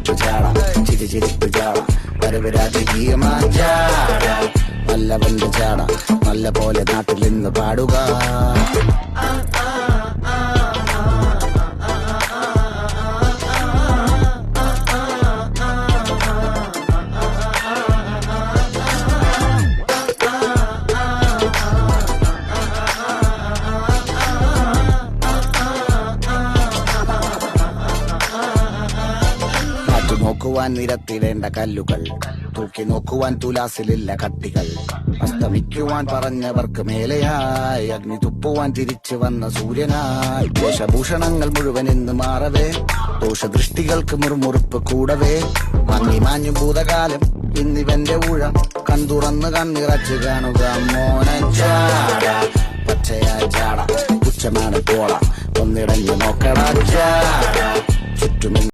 ചിരിപ്പ് ചാട ചിരിപ്പ് ചാട വരവ് രാജകീയമാ ചാട നല്ലവന്റെ ചാട നല്ല പോലെ നാട്ടിൽ നിന്ന് പാടുക. നോക്കുവാൻ നിരത്തിടേണ്ട കല്ലുകൾ, തൂക്കി നോക്കുവാൻ തുലാസിലില്ല കട്ടികൾ, അസ്തമിക്കുവാൻ പറഞ്ഞവർക്ക് മേലെയായി അഗ്നി തുപ്പുവാൻ തിരിച്ചു വന്ന സൂര്യനായി വേഷഭൂഷണങ്ങൾ മുഴുവൻ ഇന്ന് മാറവേ ദോഷദൃഷ്ടികൾക്ക് മുറുമുറുപ്പ് കൂടവേ മങ്ങി മാഞ്ഞു ഭൂതകാലം ഇന്നിവന്റെ ഊഴം കൺതുറന്ന് കണ്ണിറച്ച് കാണുക മോനെ ചാട പച്ചയായ ചാട പുച്ഛമാണ് പോള ഒന്നിടഞ്ഞു നോക്കടാ ചാട ചുറ്റും